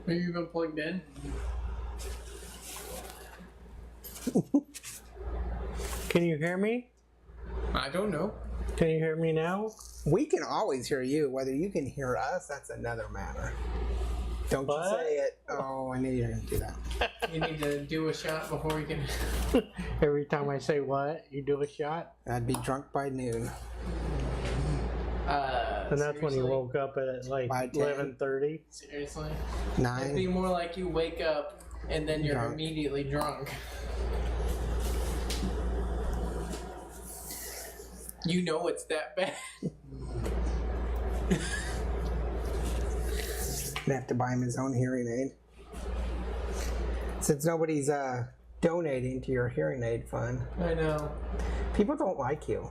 Are you even plugged in? Can you hear me? I don't know. Can you hear me now? We can always hear you. Whether you can hear us, that's another matter. Don't you say it. Oh, I knew you were going to do that. You need to do a shot before you can... Every time I say what, you do a shot? I'd be drunk by noon. And that's when you woke up at like By 10. 11:30. Seriously? 9. It'd be more like you wake up and then you're Drunk. immediately drunk. You know it's that bad. I'd have to buy him his own hearing aid. Since nobody's donating to your hearing aid fund. I know. People don't like you.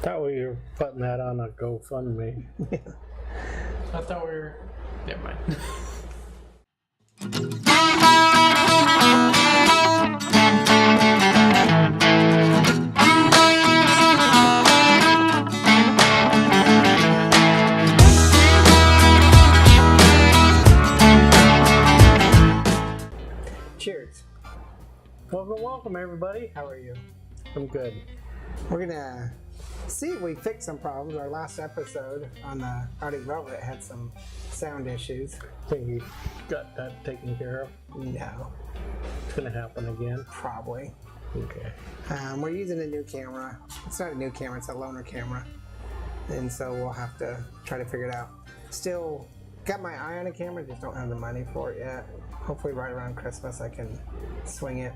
Thought we were putting that on a GoFundMe. I thought we were... Never mind. Cheers. Welcome everybody. How are you? I'm good. We're gonna see if we fix some problems. Our last episode on the Arctic Velvet had some sound issues. Think you got that taken care of? No, It's gonna happen again. probably. Okay. We're using a new camera. It's not a new camera, it's a loaner camera. And so we'll have to try to figure it out. Still got my eye on a camera, just don't have the money for it yet. Hopefully right around Christmas I can swing it.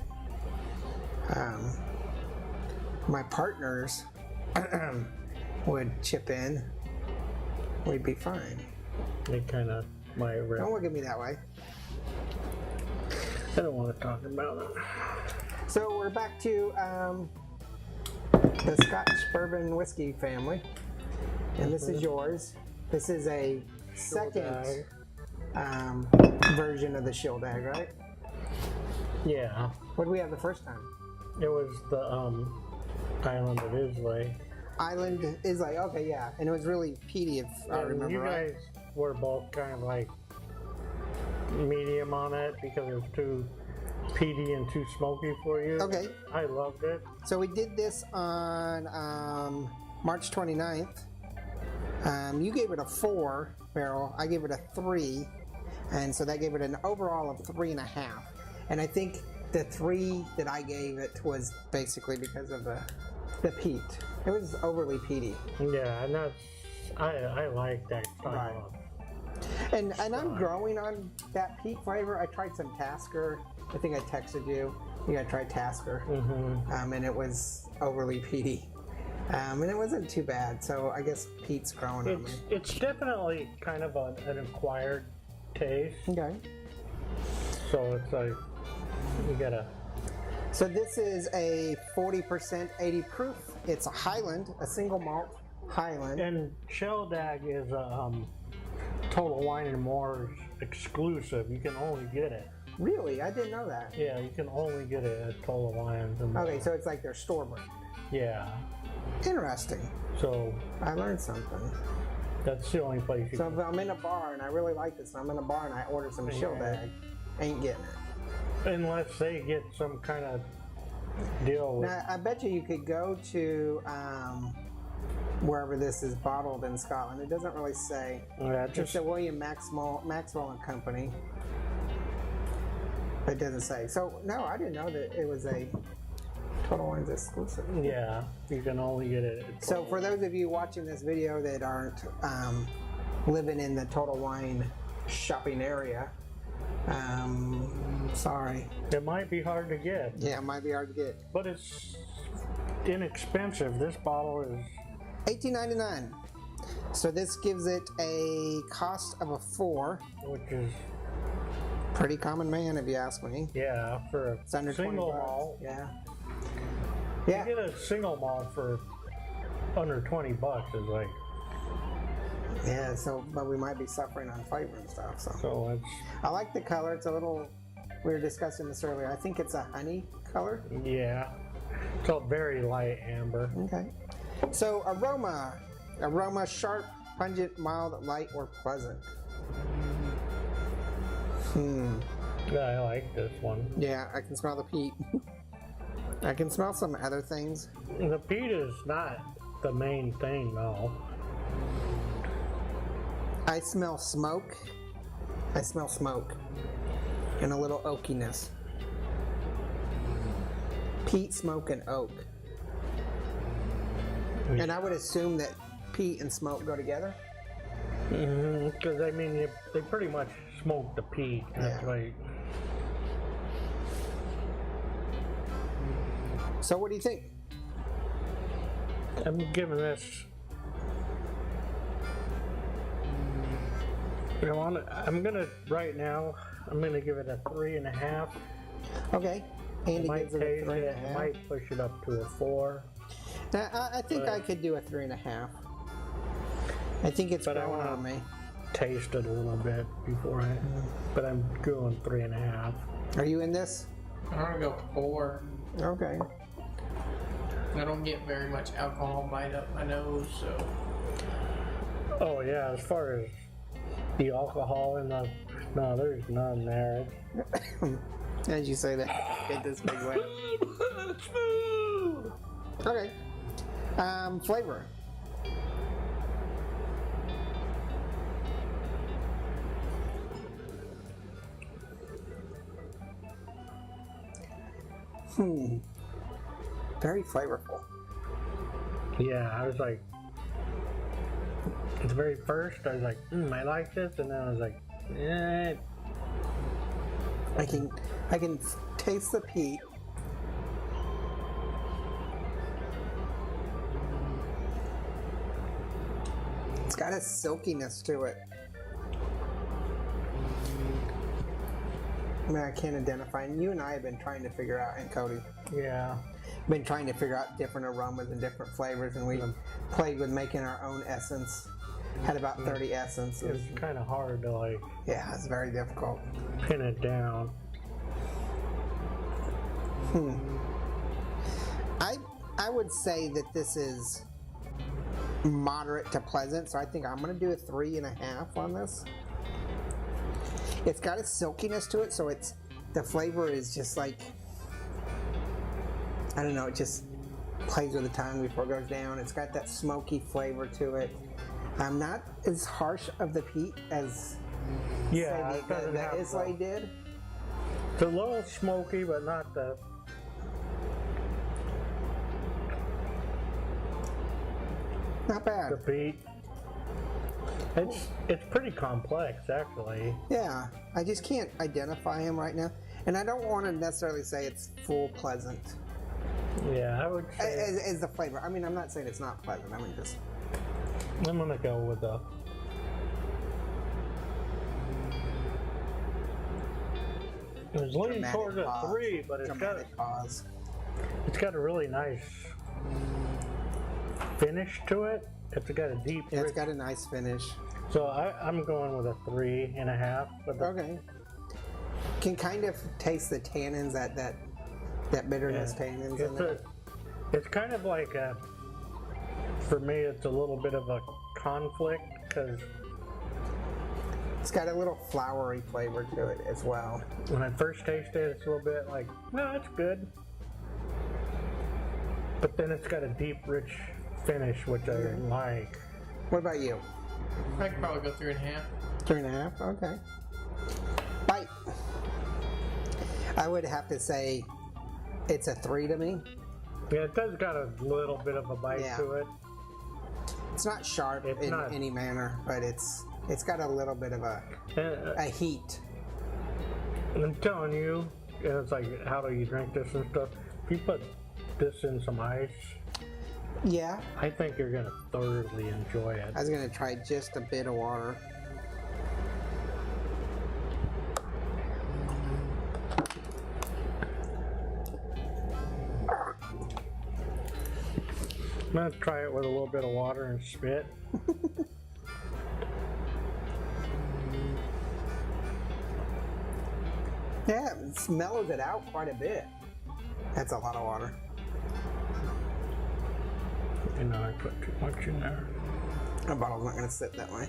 My partners would chip in. We'd be fine. They kind of might. Don't look at me that way. I don't want to talk about it. So we're back to the Scotch bourbon whiskey family, and this is yours. This is a second version of the Shieldaig, right? Yeah. What did we have the first time? It was the Highland of Islay. Island is like, okay, yeah, and it was really peaty if I remember You right. guys were both kind of like medium on it because it was too peaty and too smoky for you. Okay. I loved it. So we did this on March 29th. You gave it a 4 barrel. I gave it a 3, and so that gave it an overall of 3.5. And I think the 3 that I gave it was basically because of the peat. It was overly peaty. Yeah, and that's I like that style. Right. And I'm growing on that peat flavor. I tried some Tasker. I think I texted you. You gotta try Tasker. Mm-hmm. And it was overly peaty. And it wasn't too bad. So I guess peat's growing on me. It's definitely kind of an acquired taste. Okay. So it's like you gotta. So this is a 40% 80 proof. It's a Highland, a single malt Highland. And Shieldaig is a Total Wine and More exclusive. You can only get it. Really? I didn't know that. Yeah, you can only get it at Total Wine and More. Okay, so it's like their store brand. Yeah. Interesting. So I learned something. that's the only place you So can. if I'm in a bar and I really like this, and I'm in a bar and I order some Shieldaig, ain't getting it. Unless they get some kind of deal with. Now, I bet you could go to wherever this is bottled in Scotland. It doesn't really say. Yeah, It's just a William Maxwell and Company. It doesn't say. So, no, I didn't know that it was a Total Wine's exclusive. yeah, you can only get it. At So, for those of you watching this video that aren't living in the Total Wine shopping area, sorry. It might be hard to get, Yeah, it might be hard to get. but it's inexpensive. This bottle is $18.99. So this gives it a cost of a 4. which is Pretty common man, if you ask me. yeah for a It's under single 20 bucks. malt. Yeah. You Yeah. get a single malt for under $20 is like Yeah. So, but we might be suffering on flavor and stuff. so it's I like the color. It's a little. We were discussing this earlier. I think it's a honey color. yeah. It's a very light amber. Okay. So aroma, sharp, pungent, mild, light, or pleasant. Yeah, I like this one. Yeah, I can smell the peat. I can smell some other things. The peat is not the main thing, though. I smell smoke. I smell smoke. And a little oakiness. Peat, smoke, and oak. And I would assume that peat and smoke go together. Because, I mean, they pretty much smoke the peat. That's Yeah. right. So what do you think? I'm giving this... I'm gonna, right now, I'm gonna give it a 3.5. Okay. Andy Might gives it a taste it, 3.5. might push it up to a 4. Now, I think I could do a 3.5. I think it's But I growing wanna- on me. Taste it a little bit before but I'm going 3.5. Are you in this? I'm gonna go 4. Okay. I don't get very much alcohol bite up my nose, so Oh yeah, as far as the alcohol in the... No, there's none there. As you say that, get this big way. Okay. Flavor. Very flavorful. Yeah, I was like... At the very first, I was like, I like this, and then I was like, eh. I can taste the peat. It's got a silkiness to it. I mean, I can't identify. And you and I have been trying to figure out, and Cody, Yeah. been trying to figure out different aromas and different flavors, and we played with making our own essence. Had about 30 essences. It's kind of hard to like Yeah, it's very difficult. pin it down. I would say that this is moderate to pleasant, so I think I'm gonna do a 3.5 on this. It's got a silkiness to it, so the flavor is just like, I don't know, it just plays with the tongue before it goes down. It's got that smoky flavor to it. Not as harsh of the peat as Yeah, say, it doesn't have the Islay did. It's a little smoky, but not the... Not bad. The peat. It's pretty complex, actually. Yeah, I just can't identify him right now. And I don't want to necessarily say it's full pleasant Yeah, I would say as the flavor. I mean, I'm not saying it's not pleasant. I mean, just I'm gonna go with the... It was leaning dramatic towards a pause. 3, but Dramatic pause. it's got a really nice finish to it. It's got a deep Yeah, it's rich... got a nice finish. So I'm going with a 3.5. But the... Okay. Can kind of taste the tannins, that bitterness tannins in there. It's kind of like a... For me, it's a little bit of a conflict, because It's got a little flowery flavor to it as well. when I first tasted it, it's a little bit like, no, it's good. But then it's got a deep, rich finish, which I like. What about you? I could probably go 3.5. 3.5? Okay. Bite. I would have to say it's a 3 to me. Yeah, it does got a little bit of a bite Yeah. to it. It's not sharp It's in not. any manner, but it's got a little bit of a heat. And I'm telling you, it's like, how do you drink this and stuff? If you put this in some ice, Yeah, I think you're gonna thoroughly enjoy it. I was gonna try just a bit of water. I'm gonna try it with a little bit of water and spit. Yeah, it mellows it out quite a bit. That's a lot of water. You know, I put too much in there. A bottle's not gonna sit that way.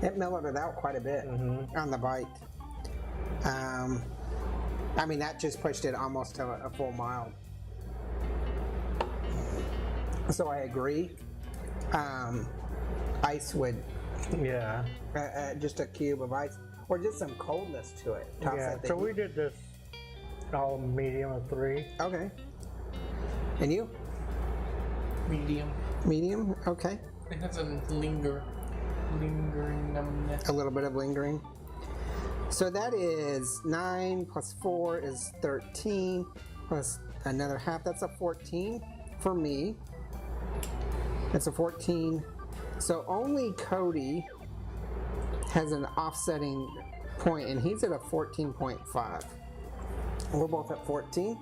It mellowed it out quite a bit on the bite. I mean, that just pushed it almost to a full mild. So I agree. Ice would, Yeah. just a cube of ice, or just some coldness to it. Toss Yeah. that So thing. we did this all medium of 3. Okay. And you? Medium. Medium? Okay. It has a lingering numbness. A little bit of lingering. So that is 9 plus 4 is 13, plus another half. That's a 14 for me. That's a 14. So only Cody has an offsetting point, and he's at a 14.5. We're both at 14.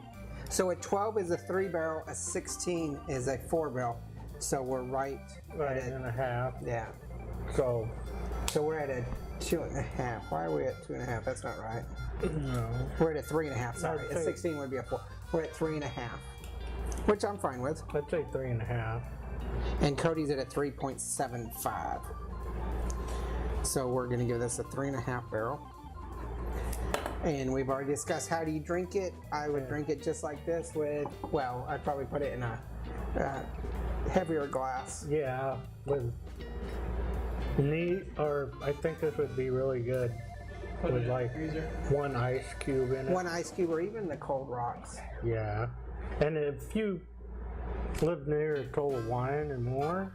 So a 12 is a 3-barrel, a 16 is a 4-barrel. So we're right Right, at it. and a half. Yeah. So, So we're at a 2.5. Why are we at 2.5? That's not right. no. We're at a 3.5. Sorry, I'd a say- 16 would be a 4. We're at 3.5, which I'm fine with. Let's say 3.5. And Cody's at a 3.75. So we're going to give this a 3.5 barrel. And we've already discussed how do you drink it. I would drink it just like this with, well, I'd probably put it in a heavier glass. Yeah, with I think this would be really good Put it with in the like freezer. 1 ice cube in it. One ice cube or even the cold rocks. Yeah. And if you live near a Total Wine and More,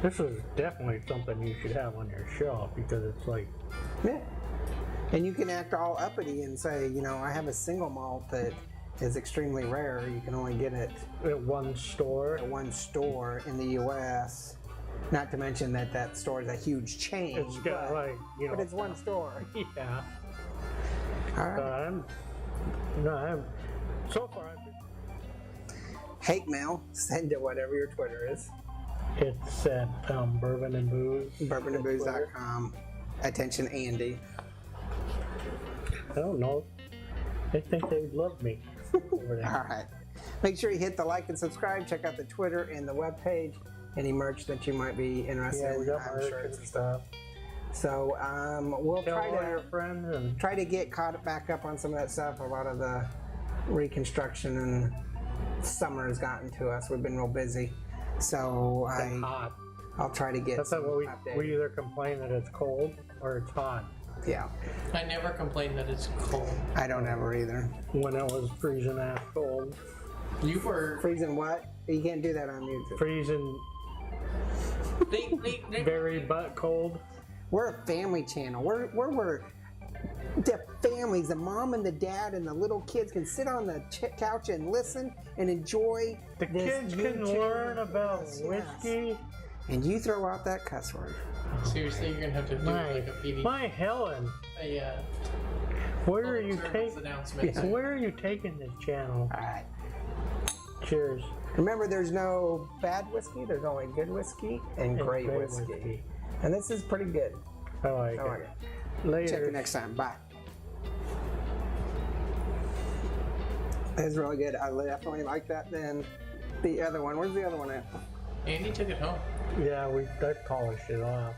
this is definitely something you should have on your shelf because it's like, Yeah. And you can act all uppity and say, you know, I have a single malt that is extremely rare. You can only get it at one store. at one store in the U.S. Not to mention that that store is a huge chain. It's got but, like, you know. but it's one store. Yeah. All right. So far I've been. Hate mail, send to whatever your Twitter is. It's at Bourbonandbooze. Bourbonandbooze.com. Attention, Andy. I don't know. I think they would love me over there. All right. Make sure you hit the like and subscribe. Check out the Twitter and the webpage. Any merch that you might be interested Yeah, we in. got I'm merch sure and it's stuff. So we'll Tell try all your to friends and try to get caught back up on some of that stuff. A lot of the reconstruction and summer has gotten to us. We've been real busy. So it's hot. I'll try to get That's some what we updated. either complain that it's cold or it's hot. Yeah, I never complain that it's cold. I don't ever either. When it was freezing ass cold. You were. Freezing what? You can't do that on YouTube. Freezing They very butt cold. We're a family channel. We're the families, the mom and the dad and the little kids can sit on the couch and listen and enjoy. The this kids can YouTube. learn about Yes, whiskey. yes. And you throw out that cuss word. seriously, you're gonna have to do like a PD. My Helen, where are you service taking? announcement. Where are you taking this channel? All right. Cheers. Remember, there's no bad whiskey. There's only good whiskey and great whiskey. And this is pretty good. I like I like it. it. Later. Check it next time. Bye. It's really good. I definitely like that than the other one. Where's the other one at? Andy took it home. Yeah, I polished it off.